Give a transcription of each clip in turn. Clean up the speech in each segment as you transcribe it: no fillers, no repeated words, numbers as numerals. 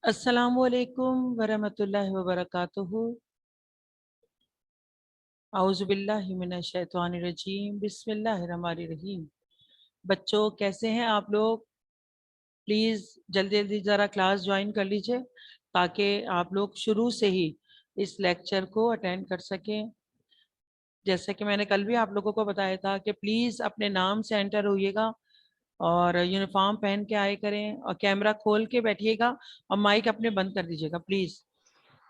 अस्सलामु अलैकुम वरहमतुल्लाहि वबरकातुहू। औज़ु बिल्लाहि मिनश शैतानिर रजीम। बिस्मिल्लाहिर रहमानिर रहीम। बच्चों कैसे हैं आप लोग? प्लीज़ जल्दी जल्दी ज़रा क्लास ज्वाइन कर लीजिए ताकि आप लोग शुरू से ही इस लेक्चर को अटेंड कर सकें। जैसे कि मैंने कल भी आप लोगों को बताया था कि प्लीज़ अपने नाम से एंटर होइएगा और यूनिफॉर्म पहन के आए करें और कैमरा खोल के बैठिएगा और माइक अपने बंद कर दीजिएगा प्लीज़।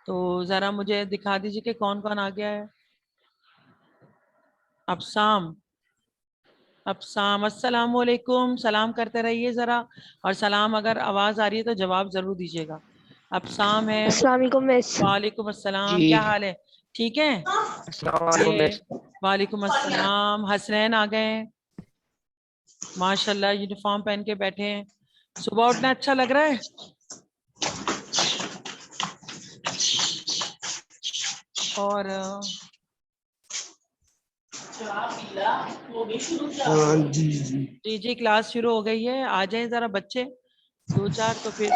तो ज़रा मुझे दिखा दीजिए कि कौन कौन आ गया है। अब्साम, अस्सलामु अलैकुम। सलाम करते रहिए ज़रा, और सलाम अगर आवाज़ आ रही है तो जवाब ज़रूर दीजिएगा। अब्साम है। अस्सलाम वालेकुम मिस। वालेकुम अस्सलाम, जी। क्या हाल है? ठीक है। ये जी। वालेकुम अस्सलाम। हसनैन आ गए हैं, माशाल्लाह यूनिफॉर्म पहन के बैठे हैं। सुबह उठना अच्छा लग रहा है? और जी क्लास शुरू हो गई है। आ जाएं ज़रा बच्चे दो चार, तो फिर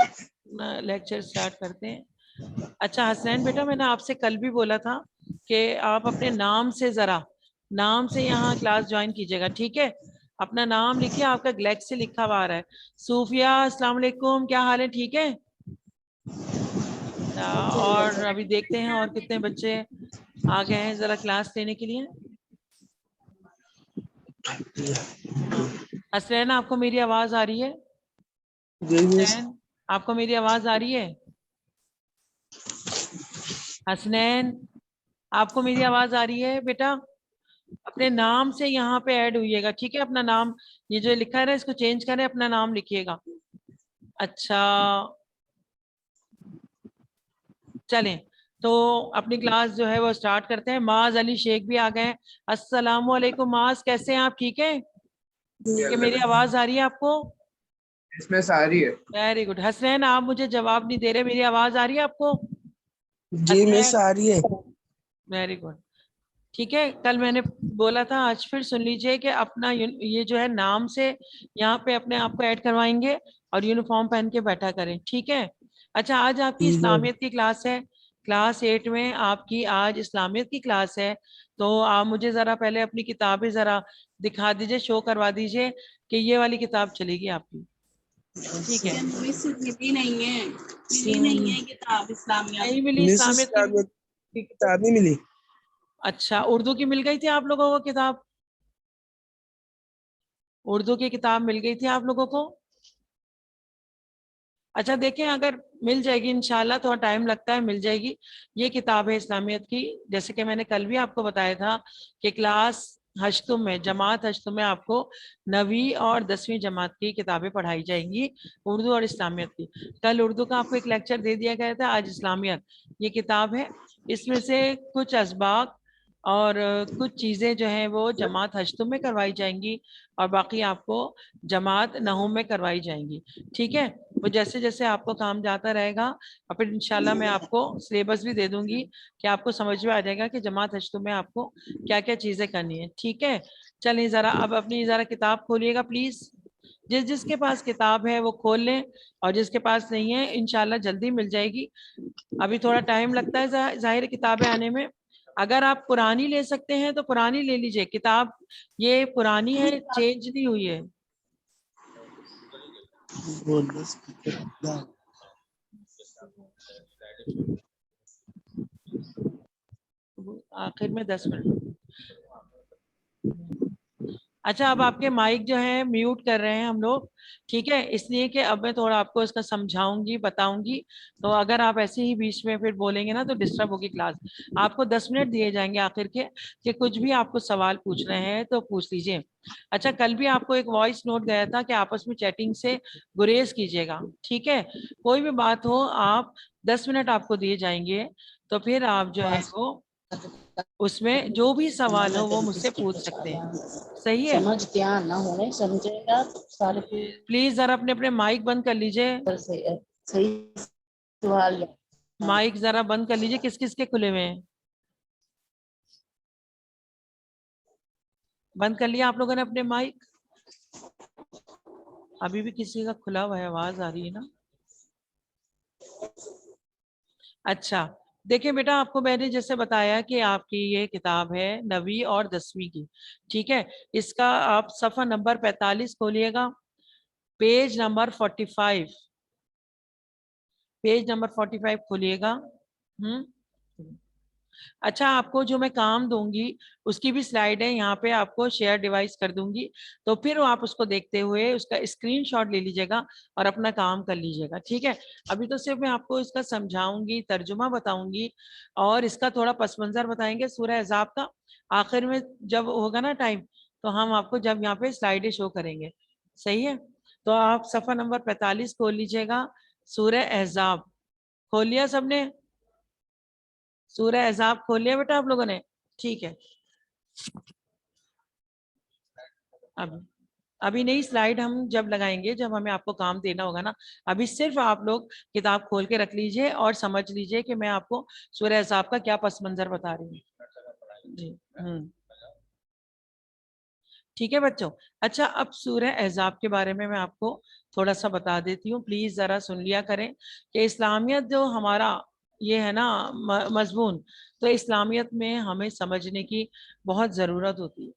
लेक्चर स्टार्ट करते हैं। अच्छा हसनैन बेटा, मैंने आपसे कल भी बोला था कि आप अपने नाम से ज़रा नाम से यहाँ क्लास ज्वाइन कीजिएगा, ठीक है? अपना नाम लिखिए, आपका ग्लैक्स से लिखा हुआ आ रहा है। सूफिया अस्सलाम वालेकुम, क्या हाल है? ठीक है। और अभी देखते हैं और कितने बच्चे आ गए हैं ज़रा क्लास लेने के लिए। हसनैन आपको मेरी आवाज़ आ रही है? हसनैन आपको मेरी आवाज़ आ रही है? हसनैन आपको मेरी आवाज़ आ रही है बेटा? अपने नाम से यहाँ पे ऐड होइएगा, ठीक है? अपना नाम, ये जो लिखा है ना, इसको चेंज करें, अपना नाम लिखिएगा। अच्छा चलें, तो अपनी क्लास जो है वो स्टार्ट करते हैं। माज अली शेख भी आ गए हैं। अस्सलामु अलैकुम माज, कैसे हैं आप? ठीक है? कि मेरी आवाज़ आ रही है आपको? इसमें सारी है। Very good. हसनैन आप मुझे जवाब नहीं दे रहे, मेरी आवाज़ आ रही है आपको? जी मिस आ रही है। वेरी गुड, ठीक है। कल मैंने बोला था, आज फिर सुन लीजिए कि अपना ये जो है नाम से यहाँ पे अपने आप को ऐड करवाएंगे और यूनिफॉर्म पहन के बैठा करें, ठीक है? अच्छा, आज आपकी ठीक है। इस्लामियत की क्लास है, क्लास 8 में आपकी आज इस्लामियत की क्लास है। तो आप मुझे ज़रा पहले अपनी किताबें ज़रा दिखा दीजिए, शो करवा दीजिए कि ये वाली किताब चलेगी आपकी, ठीक है? मिली नहीं है किताब इस्लामिया। नहीं मिली मिस इस्लामियत की? इस्लामियत की किताब नहीं मिली। अच्छा, उर्दू की मिल गई थी आप लोगों को किताब? उर्दू की किताब मिल गई थी आप लोगों को? अच्छा देखें, अगर मिल जाएगी इंशाल्लाह, थोड़ा टाइम लगता है, मिल जाएगी। ये किताब है इस्लामियत की। जैसे कि मैंने कल भी आपको बताया था कि क्लास हश्तुम में, जमात हश्तुम में आपको 9वीं और 10वीं जमात की किताबें पढ़ाई जाएंगी, उर्दू और इस्लामियत की। कल उर्दू का आपको एक लेक्चर दे दिया गया था, आज इस्लामियत। ये किताब है, इसमें से कुछ असबाक और कुछ चीज़ें जो हैं वो जमात हश्तुम में करवाई जाएंगी और बाकी आपको जमात नहुम में करवाई जाएंगी, ठीक है? वो जैसे जैसे आपको काम जाता रहेगा और फिर इंशाल्लाह मैं आपको सिलेबस भी दे दूंगी कि आपको समझ में आ जाएगा कि जमात हश्तुम में आपको क्या क्या चीज़ें करनी है, ठीक है? चलिए ज़रा अब अपनी ज़रा किताब खोलिएगा प्लीज़। जिस जिसके पास किताब है वो खोल लें, और जिसके पास नहीं है इंशाल्लाह जल्दी मिल जाएगी। अभी थोड़ा टाइम लगता है जाहिर है किताबें आने में। अगर आप पुरानी ले सकते हैं तो पुरानी ले लीजिए किताब, ये पुरानी है, चेंज नहीं हुई है। आखिर में 10 मिनट। अच्छा, अब आपके माइक जो है म्यूट कर रहे हैं हम लोग, ठीक है? इसलिए कि अब मैं थोड़ा आपको इसका समझाऊंगी, बताऊंगी। तो अगर आप ऐसे ही बीच में फिर बोलेंगे ना तो डिस्टर्ब होगी क्लास। आपको 10 मिनट दिए जाएंगे आखिर के, कि कुछ भी आपको सवाल पूछना है तो पूछ लीजिए। अच्छा, कल भी आपको एक वॉइस नोट गया था कि आपस में चैटिंग से गुरेज कीजिएगा, ठीक है? कोई भी बात हो, आप 10 मिनट आपको दिए जाएंगे, तो फिर आप जो है वो उसमें जो भी सवाल हो वो मुझसे पूछ सकते हैं, सही है? समझ ध्यान ना होने समझेगा सारे प्लीज जरा अपने अपने माइक बंद कर लीजिए, सही सवाल। माइक जरा बंद कर लीजिए। किस किस के खुले हुए हैं? बंद कर लिया आप लोगों ने अपने माइक? अभी भी किसी का खुला हुआ है, आवाज आ रही है ना? अच्छा देखिए बेटा, आपको मैंने जैसे बताया कि आपकी ये किताब है 9वीं और 10वीं की, ठीक है। इसका आप सफ़ा नंबर 45 खोलिएगा, पेज नंबर 45, पेज नंबर 45 खोलिएगा। अच्छा, आपको जो मैं काम दूंगी उसकी भी स्लाइड है, यहाँ पे आपको शेयर डिवाइस कर दूंगी, तो फिर आप उसको देखते हुए उसका स्क्रीनशॉट ले लीजिएगा और अपना काम कर लीजिएगा, ठीक है। अभी तो सिर्फ मैं आपको इसका समझाऊंगी, तर्जुमा बताऊंगी और इसका थोड़ा पस मंजर बताएंगे सूरह अहज़ाब का। आखिर में जब होगा ना टाइम, तो हम आपको जब यहाँ पे स्लाइडें शो करेंगे, सही है। तो आप सफ़ा नंबर 45 खोल लीजिएगा, सूरह अहज़ाब खोल लिया सबने? सूरह अहज़ाब खोल लिया बेटा आप लोगों ने? ठीक है। अब अभी नई स्लाइड हम जब लगाएंगे, जब हमें आपको काम देना होगा ना, अभी सिर्फ आप लोग किताब खोल के रख लीजिए और समझ लीजिए कि मैं आपको सूरह अहज़ाब का क्या पस मंजर बता रही हूँ जी। ठीक है बच्चों। अच्छा, अब सूरह अहज़ाब के बारे में मैं आपको थोड़ा सा बता देती हूँ, प्लीज जरा सुन लिया करें कि इस्लामियत जो हमारा ये है ना मजमून, तो इस्लामियत में हमें समझने की बहुत ज़रूरत होती है,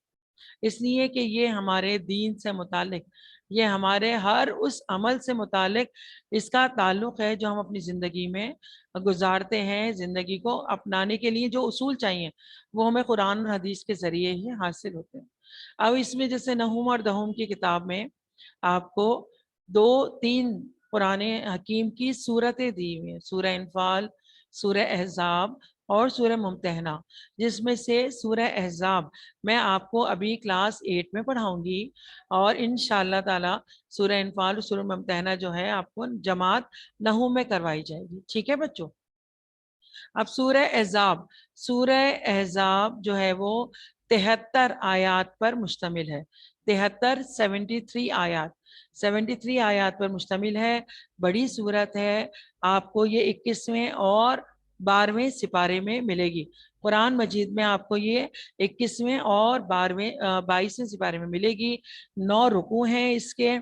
इसलिए कि ये हमारे दीन से मुतालिक, ये हमारे हर उस अमल से मुतालिक इसका ताल्लुक़ है जो हम अपनी ज़िंदगी में गुजारते हैं। ज़िंदगी को अपनाने के लिए जो उसूल चाहिए वो हमें कुरान और हदीस के ज़रिए ही हासिल होते हैं। अब इसमें जैसे नहूम और दहूम की किताब में आपको 2-3 पुराने हकीम की सूरतें दी हुई हैं, सूरह इनफाल, सूरह अहज़ाब और सूरह मुम्तहना, जिसमें से सूरह अहज़ाब मैं आपको अभी क्लास 8 में पढ़ाऊंगी और इंशाअल्लाह ताला सूरह इनफाल, सूरह मुम्तहना जो है आपको जमात नहूम में करवाई जाएगी, ठीक है बच्चों। अब सूरह अहज़ाब, सूरह अहज़ाब जो है वो 73 आयात पर मुश्तमिल है, 73 आयात, 73 आयात पर मुश्तमिल है। बड़ी सूरत है, आपको ये 21वें और 12वें सिपारे में मिलेगी। कुरान मजीद में आपको ये 21वें और 22वें सिपारे में मिलेगी। 9 रुकू हैं इसके,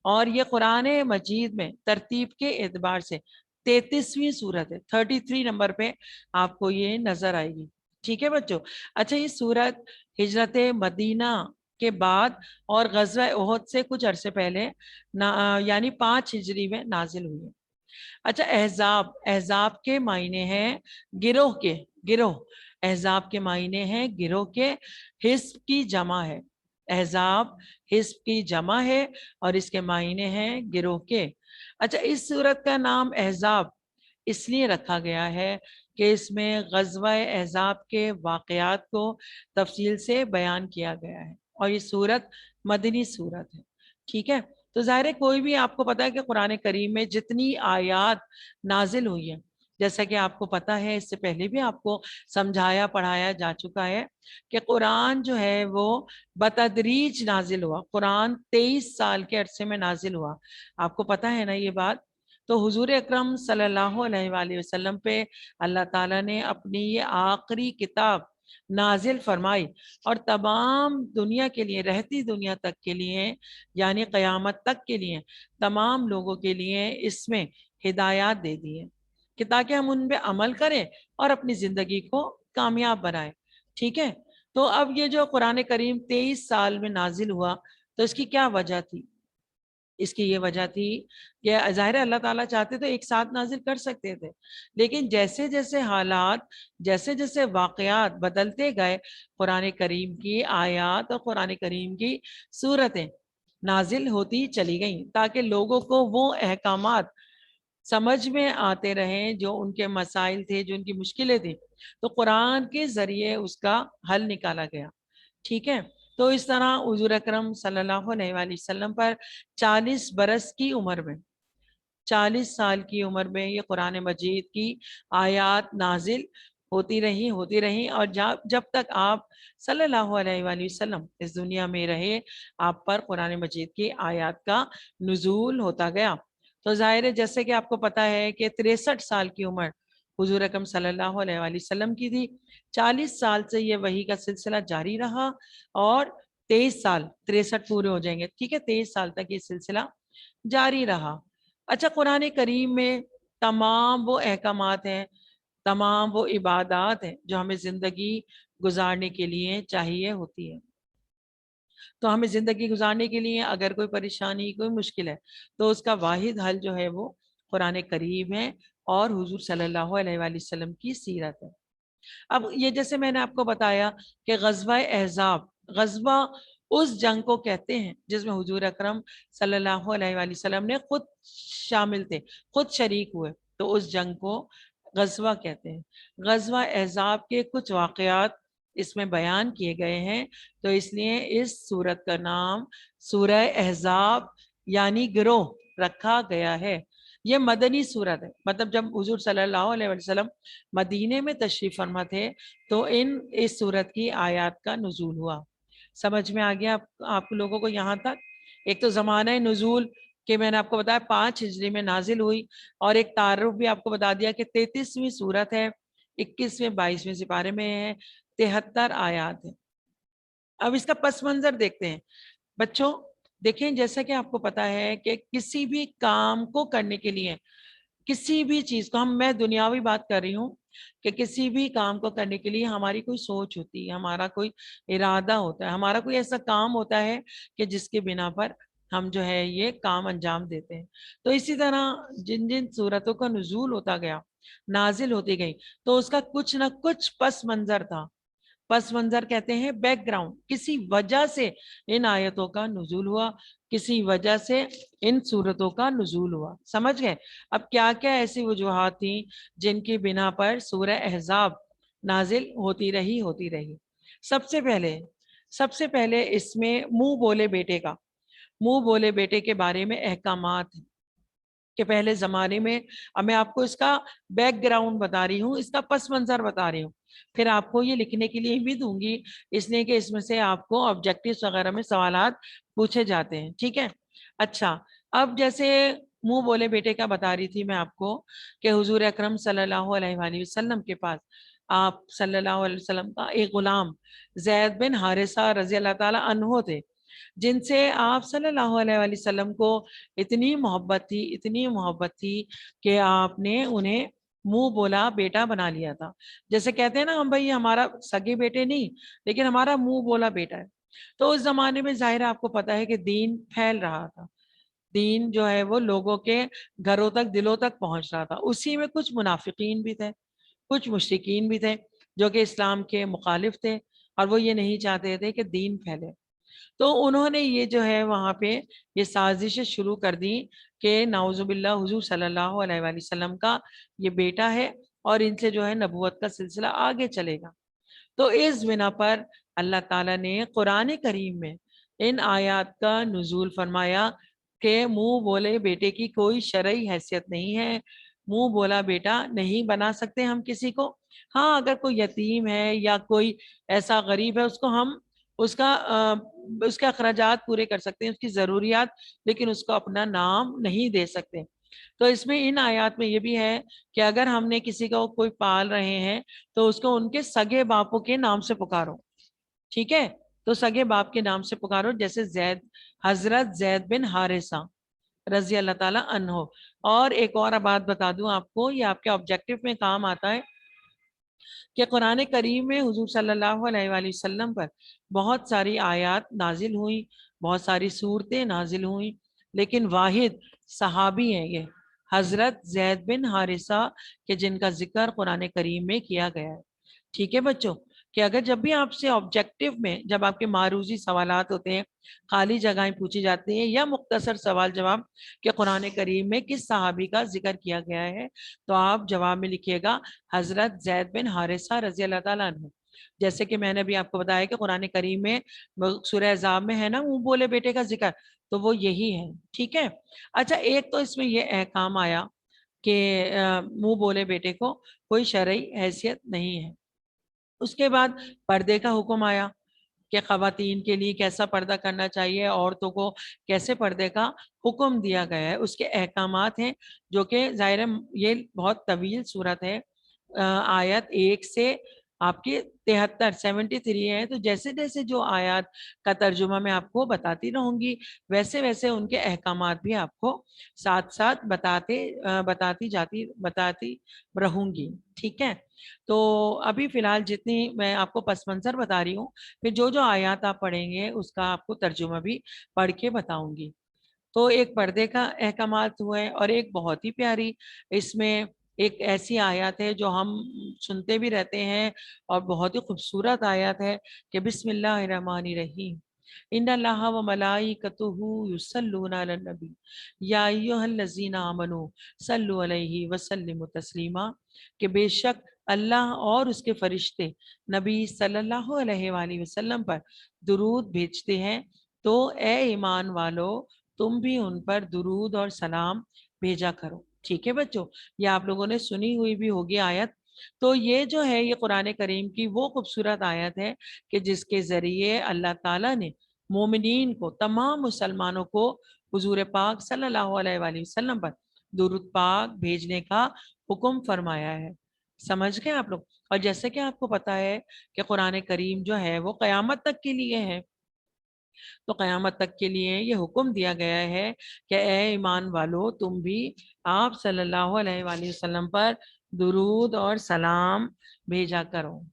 और ये कुरान मजीद में तरतीब के एतबार से 33वीं सूरत है, 33 नंबर पे आपको ये नजर आएगी, ठीक है बच्चों। अच्छा, ये सूरत हिजरत मदीना के बाद और गज़वा ओहद से कुछ अरसे पहले यानी 5 हिजरी में नाजिल हुई है। अच्छा, अहज़ाब, अहज़ाब के मायने हैं गिरोह के, गिरोह, अहज़ाब के मायने हैं गिरोह के, हिस्ब की जमा है, अहज़ाब हिस्ब की जमा है और इसके मायने हैं गिरोह के। अच्छा, इस सूरत का नाम अहज़ाब इसलिए रखा गया है कि इसमें ग़ज़वा अहज़ाब के वाक़यात को तफसील से बयान किया गया है और ये सूरत मदनी सूरत है, ठीक है। तो ज़ाहिर है कोई भी, आपको पता है कि कुरान करीम में जितनी आयात नाजिल हुई है, जैसा कि आपको पता है, इससे पहले भी आपको समझाया पढ़ाया जा चुका है कि कुरान जो है वो बतदरीज नाजिल हुआ। कुरान 23 साल के अरसे में नाजिल हुआ, आपको पता है ना ये बात। तो हुजूर अकरम सल्लल्लाहु अलैहि वसल्लम पे अल्लाह ताला ने अपनी ये आखिरी किताब नाजिल फरमाई और तमाम दुनिया के लिए, रहती दुनिया तक के लिए, यानी क़यामत तक के लिए, तमाम लोगों के लिए इसमें हिदायत दे दी है कि ताकि हम उन पे अमल करें और अपनी ज़िंदगी को कामयाब बनाएं, ठीक है। तो अब ये जो कुरान करीम 23 साल में नाजिल हुआ, तो इसकी क्या वजह थी? इसकी ये वजह थी कि ज़ाहिर है अल्लाह ताला चाहते तो एक साथ नाजिल कर सकते थे, लेकिन जैसे जैसे हालात, जैसे जैसे वाक़यात बदलते गए, कुरान करीम की आयत और कुरान करीम की सूरतें नाजिल होती चली गईं ताकि लोगों को वो अहकामात समझ में आते रहें जो उनके मसाइल थे, जो उनकी मुश्किलें थी, तो कुरान के ज़रिए उसका हल निकाला गया, ठीक है। तो इस तरह हुजूर अकरम सल्लल्लाहु अलैहि वसल्लम पर 40 बरस की उम्र में, 40 साल की उम्र में ये कुरान मजीद की आयात नाजिल होती रही और जब जब तक आप सल्लल्लाहु अलैहि वसल्लम इस दुनिया में रहे, आप पर कुरान मजीद की आयात का नुज़ूल होता गया। तो ज़ाहिर है जैसे कि आपको पता है कि 63 साल की उम्र हुजूर अकरम सल्लल्लाहु अलैहि वसल्लम की थी, 40 साल से ये वही का सिलसिला जारी रहा और 23 साल, 63 पूरे हो जाएंगे, ठीक है, 23 साल तक ये सिलसिला जारी रहा। अच्छा, कुरान करीम में तमाम वो अहकामात हैं, तमाम वो इबादत हैं जो हमें ज़िंदगी गुजारने के लिए चाहिए होती है। तो हमें ज़िंदगी गुजारने के लिए अगर कोई परेशानी, कोई मुश्किल है, तो उसका वाहिद हल जो है वो कुरान करीम है और हुजूर सल्लल्लाहु अलैहि वसल्लम की सीरत है। अब ये जैसे मैंने आपको बताया कि ग़ज़वा अहज़ाब, ग़ज़वा उस जंग को कहते हैं जिसमें हुजूर अकरम सल्लल्लाहु अलैहि वसल्लम ने खुद शामिल थे, खुद शरीक हुए, तो उस जंग को ग़ज़वा कहते हैं। ग़ज़वा अहज़ाब के कुछ वाक़यात इसमें बयान किए गए हैं, तो इसलिए इस सूरत का नाम सूरह अहज़ाब यानी गिरोह रखा गया है। ये मदनी सूरत है, मतलब जब हुजूर सल्लल्लाहु अलैहि वसल्लम मदीने में तशरीफ फरमा थे तो इस सूरत की आयत का नुज़ूल हुआ। समझ में आ गया आप लोगों को यहाँ तक? एक तो ज़माना नुज़ूल कि मैंने आपको बताया 5 हिजरी में नाजिल हुई, और एक तारुफ भी आपको बता दिया कि 33वीं सूरत है, 21वें 22वें सिपारे में है, 73 आयत है। अब इसका पस मंजर देखते हैं बच्चों। देखें, जैसा कि आपको पता है कि किसी भी काम को करने के लिए, किसी भी चीज को, मैं दुनियावी बात कर रही हूँ, कि किसी भी काम को करने के लिए हमारी कोई सोच होती है, हमारा कोई इरादा होता है, हमारा कोई ऐसा काम होता है कि जिसके बिना पर हम जो है ये काम अंजाम देते हैं। तो इसी तरह जिन जिन सूरतों का नुज़ूल होता गया, नाजिल होती गई, तो उसका कुछ ना कुछ पस मंजर था। पस मंजर कहते हैं बैकग्राउंड, किसी वजह से इन आयतों का नुज़ूल हुआ, किसी वजह से इन सूरतों का नुज़ूल हुआ। समझ गए? अब क्या क्या ऐसी वजूहात थी जिनकी बिना पर सूरह अहज़ाब नाजिल होती रही। सबसे पहले इसमें मुंह बोले बेटे का, मुंह बोले बेटे के बारे में अहकामात हैं कि पहले ज़माने में, अब मैं आपको इसका बैकग्राउंड बता रही हूँ, इसका पस मंज़र बता रही हूँ, फिर आपको ये लिखने के लिए भी दूंगी, इसलिए कि इसमें से आपको ऑब्जेक्टिव्स वगैरह में सवालात पूछे जाते हैं। ठीक है? अच्छा, अब जैसे मुंह बोले बेटे का बता रही थी मैं आपको कि हुजूर अकरम सल्लल्लाहु अलैहि वसल्लम के पास, आप सल्लल्लाहु अलैहि वसल्लम का एक गुलाम ज़ैद बिन हारिसा रज़ी अल्लाह ताला अन्हो थे, जिनसे आप सल्लल्लाहु अलैहि वसल्लम को इतनी मोहब्बत थी कि आपने उन्हें मुंह बोला बेटा बना लिया था। जैसे कहते हैं ना, हम भाई हमारा सगे बेटे नहीं, लेकिन हमारा मुंह बोला बेटा है। तो उस जमाने में जाहिर है आपको पता है कि दीन फैल रहा था, दीन जो है वो लोगों के घरों तक, दिलों तक पहुंच रहा था। उसी में कुछ मुनाफिकीन भी थे, कुछ मुशरिकीन भी थे जो कि इस्लाम के मुखालिफ थे, और वो ये नहीं चाहते थे कि दीन फैले। तो उन्होंने ये जो है वहाँ पे ये साजिशें शुरू कर दी कि नाउजुबिल्लाह हुजूर सल्लल्लाहु अलैहि वसल्लम का ये बेटा है और इनसे जो है नबूवत का सिलसिला आगे चलेगा। तो इस बिना पर अल्लाह ताला ने कुरान करीम में इन आयत का नुज़ूल फरमाया कि मुंह बोले बेटे की कोई शरई हैसियत नहीं है, मुंह बोला बेटा नहीं बना सकते हम किसी को। हाँ, अगर कोई यतीम है या कोई ऐसा गरीब है, उसको हम उसके अखराजात पूरे कर सकते हैं, उसकी ज़रूरियात, लेकिन उसको अपना नाम नहीं दे सकते। तो इसमें इन आयत में ये भी है कि अगर हमने किसी को कोई पाल रहे हैं तो उसको उनके सगे बापों के नाम से पुकारो। ठीक है? तो सगे बाप के नाम से पुकारो, जैसे हजरत जैद बिन हारिसा रजी अल्लाह ताला अन्हो। और एक और बात बता दूं आपको, ये आपके ऑब्जेक्टिव में काम आता है कि कुरान करीम में हुजूर सल्लल्लाहु अलैहि वसल्लम पर बहुत सारी आयत नाजिल हुई, बहुत सारी सूरतें नाजिल हुई, लेकिन वाहिद सहाबी हैं ये हजरत जैद बिन हारिसा के, जिनका जिक्र कुरान करीम में किया गया है। ठीक है बच्चों, कि अगर जब भी आपसे ऑब्जेक्टिव में जब आपके मारूजी सवालात होते हैं, खाली जगहें पूछी जाती हैं या मुख्तसर सवाल जवाब कि कुरान करीम में किस सहाबी का जिक्र किया गया है, तो आप जवाब में लिखिएगा हजरत जैद बिन हारिसा रजी अल्लाह ताला अन्हु। जैसे कि मैंने अभी आपको बताया कि कुरान करीम में सूरह अहज़ाब में है ना मुंह बोले बेटे का जिक्र, तो वो यही है। ठीक है? अच्छा, एक तो इसमें ये अहकाम आया कि मुंह बोले बेटे को कोई शरई हैसियत नहीं है। उसके बाद पर्दे का हुक्म आया कि ख़वातीन के लिए कैसा पर्दा करना चाहिए, औरतों को कैसे पर्दे का हुक्म दिया गया है, उसके अहकामात हैं, जो कि ज़ाहिर है ये बहुत तवील सूरत है। आयत 1 से आपके 73 है। तो जैसे जैसे जो आयत का तर्जुमा मैं आपको बताती रहूंगी, वैसे वैसे उनके अहकामात भी आपको साथ साथ बताती रहूंगी। ठीक है, तो अभी फिलहाल जितनी मैं आपको पस मंजर बता रही हूँ, फिर जो जो आयत आप पढ़ेंगे उसका आपको तर्जुमा भी पढ़ के बताऊंगी। तो एक पर्दे का अहकामात हुए, और एक बहुत ही प्यारी इसमें एक ऐसी आयत है जो हम सुनते भी रहते हैं और बहुत ही खूबसूरत आयत है कि बिस्मिल्लाहिर्रहमानिर्रहीम इन्नल्लाह व मलाइकतुहु युसल्लूना अलन नबी या अय्युहल्लज़ीना आमनू सल्लु अलैहि व सल्लिमु तस्लीमा, कि बेशक अल्लाह और उसके फरिश्ते नबी सल्लल्लाहु अलैहि वसल्लम पर दुरूद भेजते हैं, तो ए ईमान वालो तुम भी उन पर दुरूद और सलाम भेजा करो। ठीक है बच्चों, ये आप लोगों ने सुनी हुई भी होगी आयत। तो ये जो है ये कुरान करीम की वो खूबसूरत आयत है कि जिसके जरिए अल्लाह ताला ने मोमिनीन को, तमाम मुसलमानों को हुजूर पाक सल्लल्लाहु अलैहि वसल्लम पर दुरूद पाक भेजने का हुक्म फरमाया है। समझ गए आप लोग? और जैसे कि आपको पता है कि कुरान करीम जो है वो क़यामत तक के लिए है, तो क़यामत तक के लिए ये हुक्म दिया गया है कि ए ईमान वालो तुम भी आप सल्लल्लाहु अलैहि वसल्लम पर दुरूद और सलाम भेजा करो।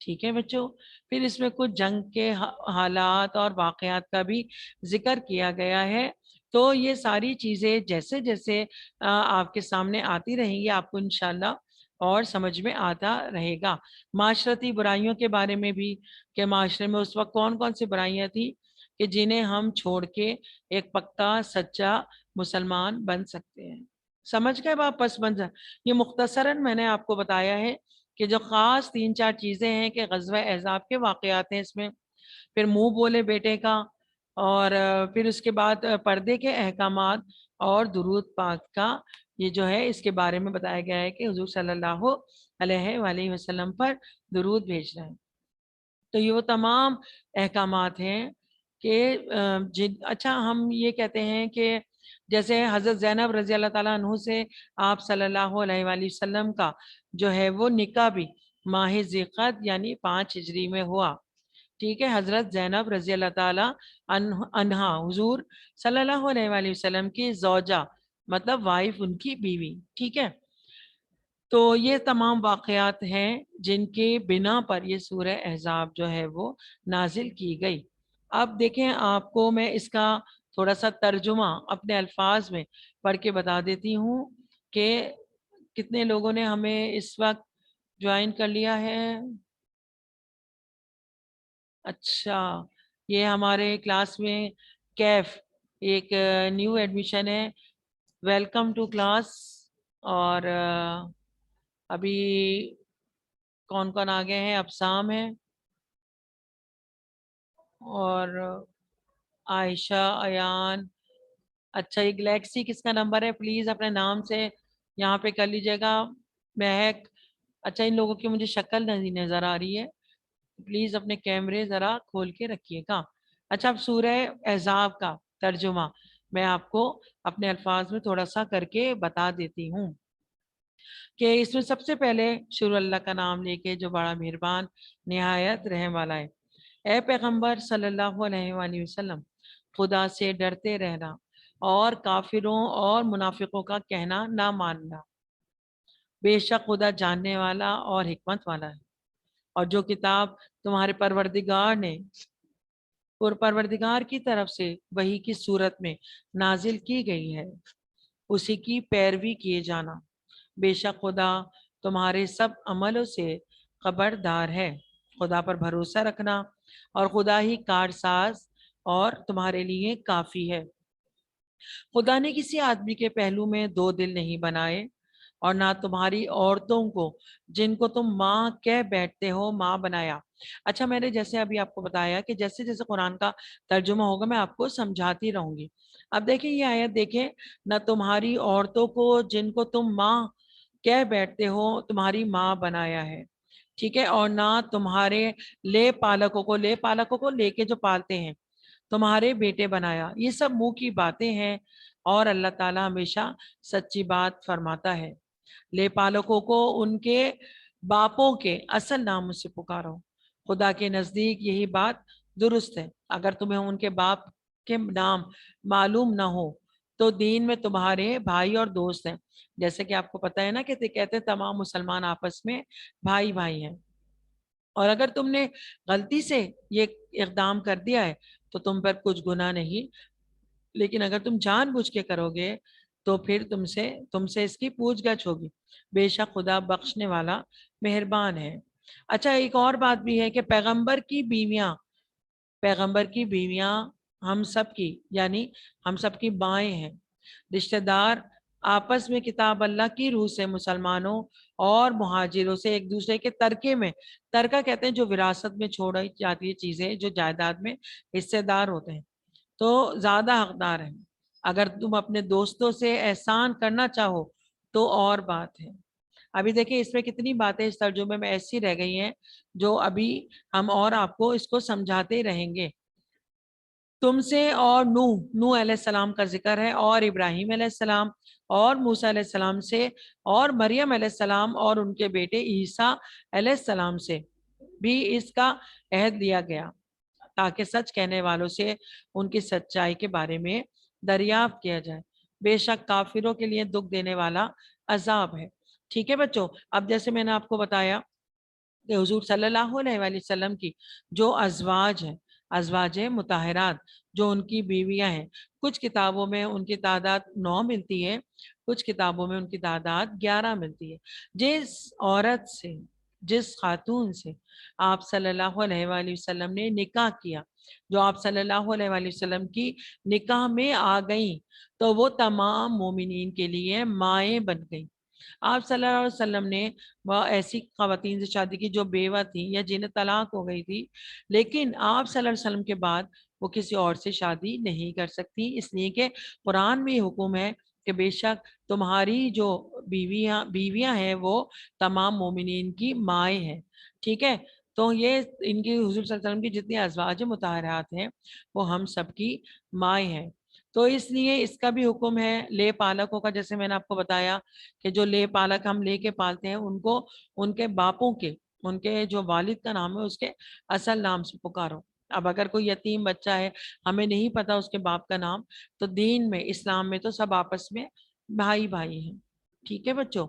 ठीक है बच्चों, फिर इसमें कुछ जंग के हालात और वाक़यात का भी जिक्र किया गया है। तो ये सारी चीज़ें जैसे जैसे आपके सामने आती रहेंगी, आपको इंशाल्लाह और समझ में आता रहेगा। माशरती बुराइयों के बारे में भी, कि माशरे में उस वक्त कौन कौन सी बुराइयां थी कि जिन्हें हम छोड़ के एक पक्का सच्चा मुसलमान बन सकते हैं। समझ गए बाप? पस मंजर ये मुख्तसरन मैंने आपको बताया है कि जो ख़ास 3-4 चीज़ें हैं कि ग़ज़वा अहज़ाब के वाक़यात हैं इसमें, फिर मुंह बोले बेटे का, और फिर उसके बाद पर्दे के अहकामात और दुरूद पाक का ये जो है इसके बारे में बताया गया है कि हुज़ूर सल्लल्लाहु अलैहि वसल्लम पर दुरूद भेजना है। तो ये वो तमाम अहकामात हैं कि अच्छा हम ये कहते हैं कि जैसे हज़रत ज़ैनब रज़ी अल्लाह ताला अन्हु से आप सल्लल्लाहु अलैहि वसल्लम का जो है वो निकाह भी माह ज़िक़अत यानी 5 हिजरी में हुआ। ठीक है, हज़रत ज़ैनब रज़ी अल्लाह ताला अन्हा हुज़ूर सल्लल्लाहु अलैहि वसल्लम की ज़ौजा, मतलब वाइफ, उनकी बीवी। ठीक है, तो ये तमाम वाक़यात हैं जिनके बिना पर ये सूरह अहज़ाब जो है वो नाजिल की गई। अब देखें, आपको मैं इसका थोड़ा सा तर्जुमा अपने अल्फाज में पढ़ के बता देती हूँ कि कितने लोगों ने हमें इस वक्त ज्वाइन कर लिया है। अच्छा, ये हमारे क्लास में कैफ एक न्यू एडमिशन है, वेलकम टू क्लास। और अभी कौन कौन आ गए हैं? अब्साम है और आयशा, अयान। अच्छा, ये गैलेक्सी किसका नंबर है? प्लीज़ अपने नाम से यहाँ पे कर लीजिएगा। महक। अच्छा, इन लोगों की मुझे शक्ल नहीं नज़र आ रही है, प्लीज़ अपने कैमरे ज़रा खोल के रखिएगा। अच्छा, अब सूरह अहज़ाब का तर्जुमा मैं आपको अपने अल्फाज में थोड़ा सा करके बता देती हूँ कि इसमें सबसे पहले शुरू अल्लाह का नाम लेके जो बड़ा मेहरबान निहायत रहम वाला है। ए पैगंबर सल्लल्लाहु अलैहि वसल्लम, खुदा से डरते रहना और काफिरों और मुनाफिकों का कहना ना मानना। बेशक खुदा जानने वाला और हिकमत वाला है। और जो किताब तुम्हारे परवरदिगार की तरफ से वही की सूरत में नाजिल की गई है, उसी की पैरवी किए जाना। बेशक खुदा तुम्हारे सब अमलों से खबरदार है। खुदा पर भरोसा रखना और खुदा ही कारसाज और तुम्हारे लिए काफी है। खुदा ने किसी आदमी के पहलू में 2 दिल नहीं बनाए, और ना तुम्हारी औरतों को जिनको तुम माँ कह बैठते हो माँ बनाया। अच्छा, मैंने जैसे अभी आपको बताया कि जैसे जैसे कुरान का तर्जुमा होगा मैं आपको समझाती रहूंगी। अब देखिए ये आयत देखें, ना तुम्हारी औरतों को जिनको तुम माँ कह बैठते हो तुम्हारी माँ बनाया है। ठीक है, और ना तुम्हारे ले पालकों को लेके जो पालते हैं तुम्हारे बेटे बनाया। ये सब मुंह की बातें हैं और अल्लाह ताला हमेशा सच्ची बात फरमाता है। ले पालकों को उनके बापों के असल नामों से पुकारो। खुदा के नजदीक यही बात दुरुस्त है। अगर तुम्हें उनके बाप के नाम मालूम ना हो तो दीन में तुम्हारे भाई और दोस्त हैं। जैसे कि आपको पता है ना कि कहते हैं तमाम मुसलमान आपस में भाई भाई हैं। और अगर तुमने गलती से ये इक़दाम कर दिया है तो तुम पर कुछ गुनाह नहीं, लेकिन अगर तुम जानबूझ के करोगे तो फिर तुमसे तुमसे इसकी पूछगछ होगी। बेशक खुदा बख्शने वाला मेहरबान है। अच्छा, एक और बात भी है कि पैगंबर की बीवियां हम सब की यानी हम सब की बाएं हैं। रिश्तेदार आपस में किताब अल्लाह की रूह से मुसलमानों और मुहाजिरों से एक दूसरे के तरके में, तरका कहते हैं जो विरासत में छोड़ी जाती है चीजें, जो जायदाद में हिस्सेदार होते हैं, तो ज्यादा हकदार हैं। अगर तुम अपने दोस्तों से एहसान करना चाहो तो और बात है। अभी देखिए इसमें कितनी बातें इस तर्जुमे में ऐसी रह गई हैं जो अभी हम और आपको इसको समझाते रहेंगे। तुमसे और नूह अलैहिस्सलाम का जिक्र है, और इब्राहिम अलैहिस्सलाम और मूसा अलैहिस्सलाम से, और मरियम अलैहिस्सलाम और उनके बेटे ईसा अलैहिस्सलाम से भी इसका अहद लिया गया ताकि सच कहने वालों से उनकी सच्चाई के बारे में दरियाफ्त किया जाए। बेशक काफिरों के लिए दुख देने वाला अजाब है। ठीक है बच्चों, अब जैसे मैंने आपको बताया कि हुजूर सल्लल्लाहु अलैहि वसल्लम की जो अजवाज मुताहरात, जो उनकी बीवियां हैं, कुछ किताबों में उनकी तादाद 9 मिलती है, कुछ किताबों में उनकी तादाद 11 मिलती है। जिस खातून से आप सल्लल्लाहु अलैहि वसल्लम ने निकाह किया, जो आप सल्लल्लाहु अलैहि वसल्लम की निकाह में आ गई, तो वो तमाम मोमिनीन के लिए माएँ बन गई। आप सल्लल्लाहु अलैहि वसल्लम ने वह ऐसी खवातीन से शादी की जो बेवा थी या जिन्हें तलाक हो गई थी, लेकिन आप सल्लल्लाहु अलैहि वसल्लम के बाद वो किसी और से शादी नहीं कर सकती, इसलिए कि कुरान में हुक्म है कि बेशक तुम्हारी जो बीवियां हैं वो तमाम मोमिनीन की माएँ हैं। ठीक है, तो ये इनकी हुजूर सल्लल्लाहु अलैहि वसल्लम की जितनी अज़वाज मुताहरात हैं वो हम सबकी माएँ हैं। तो इसलिए इसका भी हुक्म है ले पालकों का, जैसे मैंने आपको बताया कि जो ले पालक हम लेके पालते हैं उनको उनके बापों के, उनके जो वालिद का नाम है उसके असल नाम से पुकारो। अब अगर कोई यतीम बच्चा है, हमें नहीं पता उसके बाप का नाम, तो दीन में, इस्लाम में तो सब आपस में भाई भाई हैं। ठीक है बच्चों,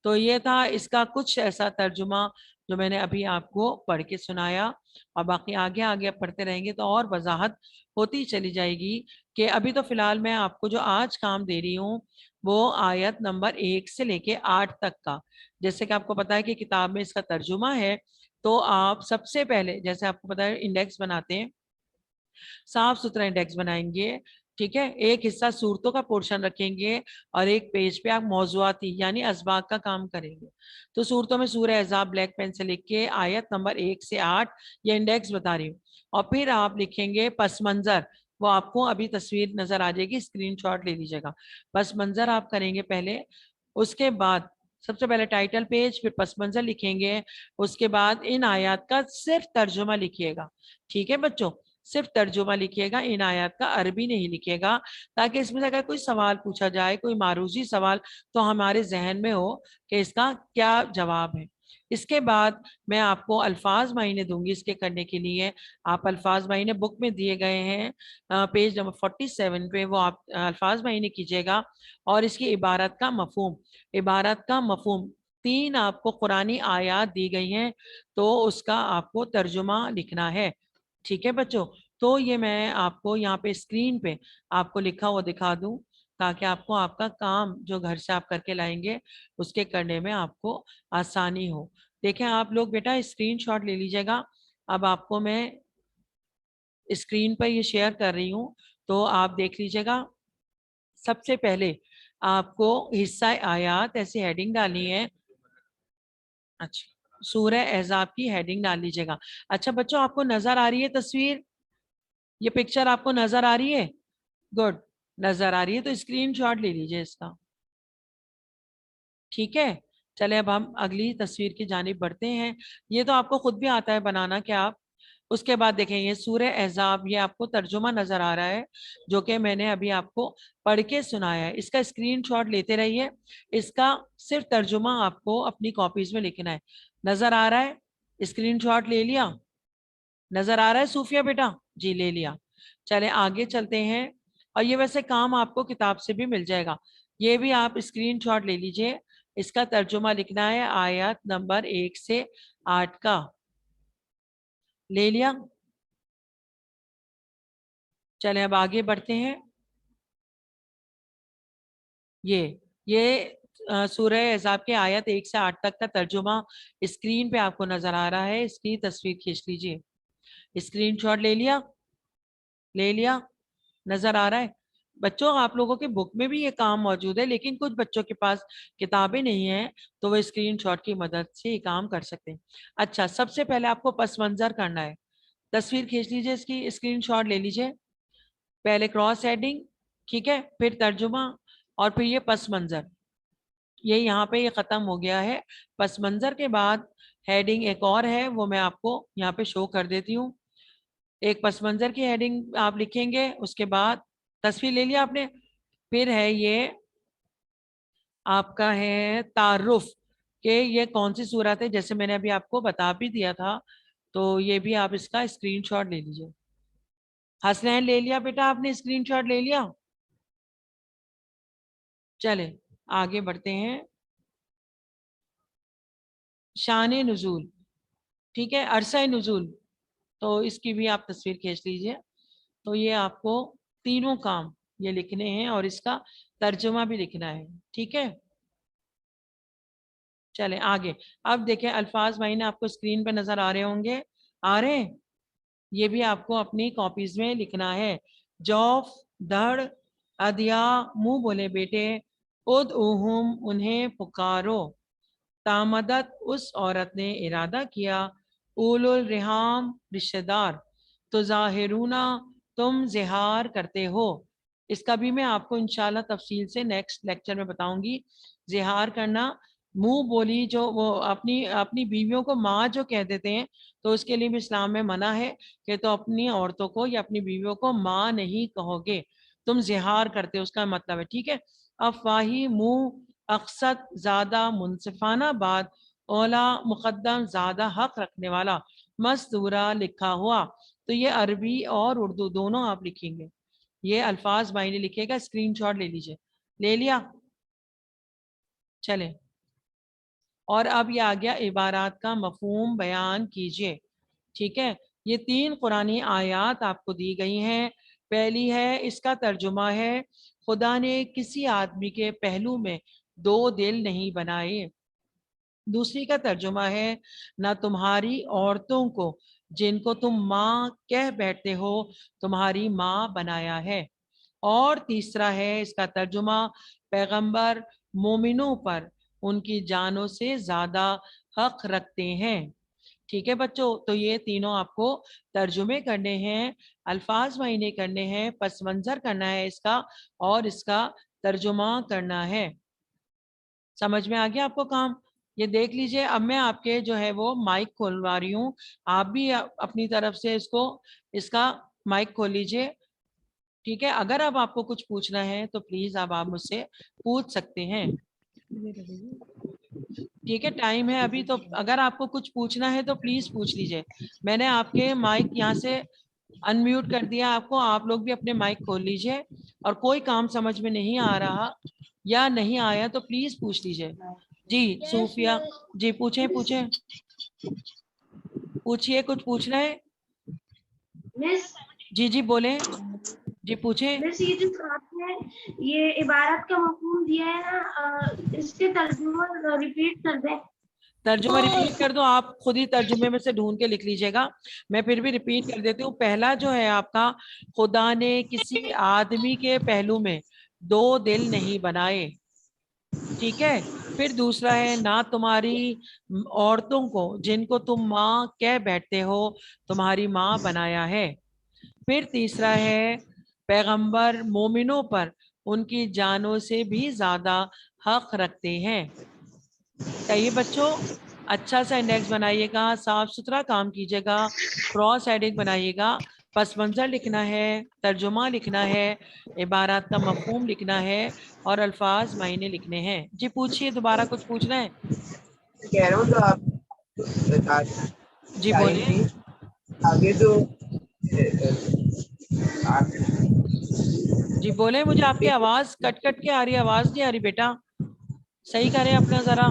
तो ये था इसका कुछ ऐसा तर्जुमा जो मैंने अभी आपको पढ़ के सुनाया, और बाकी आगे आगे पढ़ते रहेंगे तो और वजाहत होती चली जाएगी। कि अभी तो फिलहाल मैं आपको जो आज काम दे रही हूँ वो आयत नंबर 1 से लेके 8 तक का, जैसे कि आपको पता है कि किताब में इसका तर्जुमा है, तो आप सबसे पहले जैसे आपको पता है इंडेक्स बनाते हैं, साफ सुथरा इंडेक्स बनाएंगे। ठीक है, एक हिस्सा सूरतों का पोर्शन रखेंगे और एक पेज पे आप मौजुआती यानी असबाक का काम करेंगे। तो सूरतों में सूरह अहज़ाब ब्लैक पेन से लिख के आयत नंबर 1 से 8 ये इंडेक्स बता रही हूँ, और फिर आप लिखेंगे पस मंजर। वो आपको अभी तस्वीर नजर आ जाएगी, स्क्रीनशॉट ले लीजिएगा। पस मंजर आप करेंगे पहले, उसके बाद सबसे पहले टाइटल पेज, फिर पस मंजर लिखेंगे, उसके बाद इन आयत का सिर्फ तर्जुमा लिखिएगा। ठीक है बच्चों, सिर्फ तर्जुमा लिखिएगा, इन आयत का अरबी नहीं लिखिएगा, ताकि इसमें से अगर कोई सवाल पूछा जाए, कोई मारूजी सवाल, तो हमारे जहन में हो कि इसका क्या जवाब है। इसके बाद मैं आपको अल्फाज मायने दूंगी इसके करने के लिए। आप अल्फाज मायने बुक में दिए गए हैं, पेज नंबर 47 पे, वो आप अल्फाज मायने कीजिएगा। और इसकी इबारत का मफहूम 3 आपको कुरानी आयात दी गई हैं, तो उसका आपको तर्जुमा लिखना है। ठीक है बच्चों, तो ये मैं आपको यहाँ पे स्क्रीन पे आपको लिखा हुआ दिखा दूं, ताकि आपको आपका काम जो घर से आप करके लाएंगे उसके करने में आपको आसानी हो। देखें आप लोग बेटा स्क्रीनशॉट ले लीजिएगा। अब आपको मैं स्क्रीन पर ये शेयर कर रही हूँ, तो आप देख लीजिएगा। सबसे पहले आपको हिस्सा आयात ऐसी हेडिंग डालनी है। अच्छा, सूरह अहज़ाब की हेडिंग डाल लीजिएगा। अच्छा बच्चों, आपको नजर आ रही है तस्वीर, ये पिक्चर आपको नजर आ रही है? गुड, नजर आ रही है तो स्क्रीनशॉट ले लीजिए इसका। ठीक है, चले अब हम अगली तस्वीर की जानिब बढ़ते हैं। ये तो आपको खुद भी आता है बनाना, क्या आप उसके बाद देखें ये सूरह अहज़ाब, ये आपको तर्जुमा नजर आ रहा है जो कि मैंने अभी आपको पढ़ के सुनाया है। इसका स्क्रीनशॉट लेते रहिए, इसका सिर्फ तर्जुमा आपको अपनी कॉपीज में लिखना है। नजर आ रहा है? स्क्रीनशॉट ले लिया? नजर आ रहा है सूफिया बेटा? जी ले लिया। चले आगे चलते हैं। और ये वैसे काम आपको किताब से भी मिल जाएगा, ये भी आप स्क्रीनशॉट ले लीजिए। इसका तर्जुमा लिखना है आयत नंबर 1 से 8 का। ले लिया? चले अब आगे बढ़ते हैं। ये सूरह अहज़ाब के आयत 1 से 8 तक का तर्जुमा स्क्रीन पे आपको नजर आ रहा है, इसकी तस्वीर खींच लीजिए। स्क्रीनशॉट ले लिया? ले लिया? नजर आ रहा है? बच्चों आप लोगों के बुक में भी ये काम मौजूद है, लेकिन कुछ बच्चों के पास किताबें नहीं हैं तो वो स्क्रीनशॉट की मदद से ये काम कर सकते हैं। अच्छा, सबसे पहले आपको पस मंजर करना है। तस्वीर खींच लीजिए, इसकी स्क्रीनशॉट ले लीजिए। पहले क्रॉस हेडिंग, ठीक है, फिर तर्जुमा, और फिर ये पस मंजर। ये यहाँ पे ये ख़त्म हो गया है। पस मंजर के बाद हेडिंग एक और है, वो मैं आपको यहाँ पे शो कर देती हूँ। एक पस मंजर की हेडिंग आप लिखेंगे, उसके बाद तस्वीर ले लिया आपने, फिर है ये आपका है तारुफ कि ये कौन सी सूरत है, जैसे मैंने अभी आपको बता भी दिया था। तो ये भी आप इसका स्क्रीनशॉट ले लीजिए। हसनैन ले लिया बेटा आपने स्क्रीनशॉट ले लिया? चले आगे बढ़ते हैं। शान नुज़ूल, ठीक है, अरसा नुज़ूल, तो इसकी भी आप तस्वीर खींच लीजिए। तो ये आपको तीनों काम ये लिखने हैं और इसका तर्जुमा भी लिखना है, ठीक है। चले आगे। अब देखें अल्फाज भाई ने आपको स्क्रीन पे नजर आ रहे होंगे, आ रहे हैं? ये भी आपको अपनी कॉपीज में लिखना है। जौफ, धड़, अदिया, मुंह बोले बेटे, उद उहुम, उन्हें पुकारो, तामदत, उस औरत ने इरादा किया, उलुल रिहाम, रिश्तेदार, तो जाहिरूना, तुम जिहार करते हो। इसका भी मैं आपको इंशाल्लाह तफसील से नेक्स्ट लेक्चर में बताऊंगी। जिहार करना, मुंह बोली, जो वो अपनी अपनी बीवियों को माँ जो कह देते हैं, तो उसके लिए भी इस्लाम में मना है कि तो अपनी औरतों को या अपनी बीवियों को माँ नहीं कहोगे, तुम जिहार करते हो, उसका मतलब है, ठीक है। अफवाही, मुंह, अक्सद, ज्यादा, मुनसिफाना बात, ओला, मुकद्दम, ज्यादा हक रखने वाला, मस्तूरा, लिखा हुआ। तो ये अरबी और उर्दू दोनों आप लिखेंगे। ये अल्फाज भाई ने लिखेगा, स्क्रीनशॉट ले लीजिए। ले लिया? चले, और अब ये आ गया इबारात का मफहूम बयान कीजिए, ठीक है। ये 3 कुरानी आयात आपको दी गई हैं। पहली है, इसका तर्जुमा है, खुदा ने किसी आदमी के पहलू में 2 दिल नहीं बनाए। दूसरी का तर्जुमा है, ना तुम्हारी औरतों को जिनको तुम माँ कह बैठते हो तुम्हारी माँ बनाया है। और तीसरा है इसका तर्जुमा, पैगंबर मोमिनों पर उनकी जानों से ज्यादा हक रखते हैं, ठीक है बच्चों। तो ये तीनों आपको तर्जुमे करने हैं, अल्फाज मायने करने हैं, पस मंजर करना है इसका, और इसका तर्जुमा करना है। समझ में आ गया आपको काम? ये देख लीजिए। अब मैं आपके जो है वो माइक खोलवा रही हूँ, आप भी अपनी तरफ से इसका माइक खोल लीजिए, ठीक है। अगर अब आपको कुछ पूछना है तो प्लीज अब आप मुझसे पूछ सकते हैं, ठीक है। टाइम है अभी, तो अगर आपको कुछ पूछना है तो प्लीज पूछ लीजिए। मैंने आपके माइक यहाँ से अनम्यूट कर दिया आपको, आप लोग भी अपने माइक खोल लीजिए। और कोई काम समझ में नहीं आ रहा या नहीं आया तो प्लीज पूछ लीजिए। जी सूफिया, जी पूछें पूछें, पूछिए, कुछ पूछना है? मिस जी जी बोलें, जी पूछें। मिस ये जो आपने ये इबारत का मफहूम दिया है ना, इसके तर्जुमा रिपीट कर दें। तर्जुमा रिपीट कर दो, आप खुद ही तर्जुमे में से ढूंढ के लिख लीजिएगा, मैं फिर भी रिपीट कर देती हूँ। पहला जो है आपका, खुदा ने किसी आदमी के पहलू में 2 दिल नहीं बनाए, ठीक है। फिर दूसरा है, ना तुम्हारी औरतों को जिनको तुम माँ कह बैठते हो तुम्हारी माँ बनाया है। फिर तीसरा है, पैगंबर मोमिनों पर उनकी जानों से भी ज्यादा हक रखते हैं। चाहिए बच्चों, अच्छा सा इंडेक्स बनाइएगा, साफ सुथरा काम कीजिएगा, क्रॉस हेडिंग बनाइएगा, पस मंजर लिखना है, तर्जुमा लिखना है, इबारत का मफहूम लिखना है, और अल्फाज मायने लिखने हैं। जी पूछिए, दोबारा कुछ पूछना है? कह रहा हूँ तो आप جی بولے. آگے جو جی بولے, مجھے آپ کی آواز کٹ کٹ کے آ رہی ہے, آواز نہیں آ رہی بیٹا, صحیح کریں اپنا ذرا.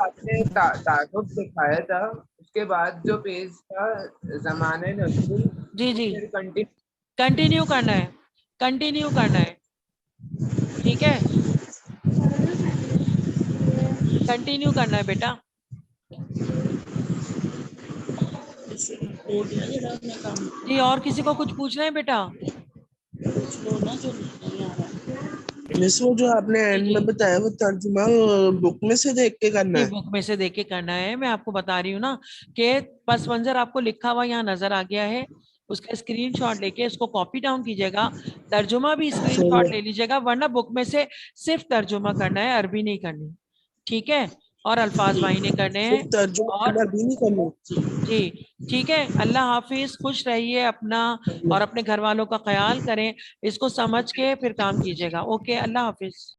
آپ نے تعارف دکھایا تھا, اس کے بعد جو پیج تھا زمانے نزول, جی جی پھر کنٹینیو. کنٹینیو کرنا ہے, کنٹینیو کرنا ہے, ٹھیک ہے, کنٹینیو کرنا ہے بیٹا. ہو گیا جڑا اپنا کام جی اور کسی کو کچھ پوچھنا ہے بیٹا؟ کچھ لو نا جو نہیں آ رہا. مس وہ جو آپ نے جی اینڈ جی میں بتایا وہ ترجمہ بک میں سے دیکھ کے کرنا جی ہے. بک میں سے دیکھ کے کرنا ہے. میں آپ کو بتا رہی ہوں نا کہ پس منظر آپ کو لکھا ہوا یہاں نظر آ گیا ہے, اس کا اسکرین شاٹ لے کے اس کو کاپی ڈاؤن کیجیے گا, ترجمہ بھی اسکرین صحیح شاٹ ہے. لے لیجیے گا, ورنہ بک میں سے صرف ترجمہ کرنا ہے, عربی نہیں کرنی, ٹھیک ہے, اور الفاظ بھائی نے کرنے ہیں. صرف ترجمہ اور بھی نہیں کرنا. جی ٹھیک ہے, اللہ حافظ, خوش رہیے اپنا اور اپنے گھر والوں کا خیال کریں, اس کو سمجھ کے پھر کام کیجیے گا. اوکے, اللہ حافظ.